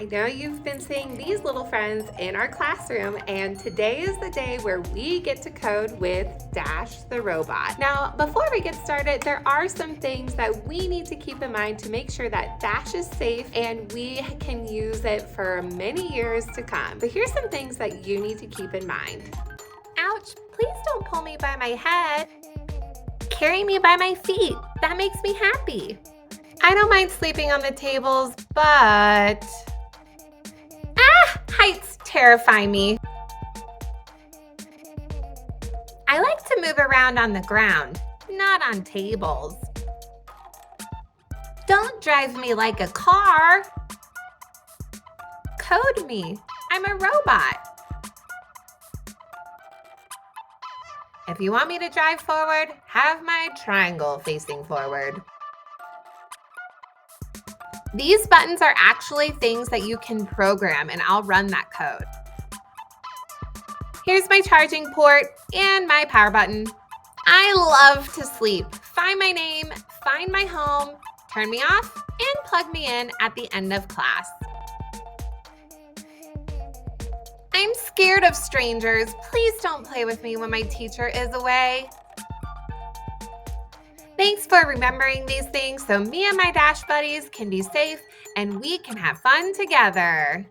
I know you've been seeing these little friends in our classroom, and today is the day where we get to code with Dash the robot. Now, before we get started, there are some things that we need to keep in mind to make sure that Dash is safe and we can use it for many years to come. So here's some things that you need to keep in mind. Ouch, please don't pull me by my head. Carry me by my feet. That makes me happy. I don't mind sleeping on the tables, but heights terrify me. I like to move around on the ground, not on tables. Don't drive me like a car. Code me. I'm a robot. If you want me to drive forward, have my triangle facing forward. These buttons are actually things that you can program, and I'll run that code. Here's my charging port and my power button. I love to sleep. Find my name, find my home, turn me off, and plug me in at the end of class. I'm scared of strangers. Please don't play with me when my teacher is away. Thanks for remembering these things so me and my Dash buddies can be safe and we can have fun together.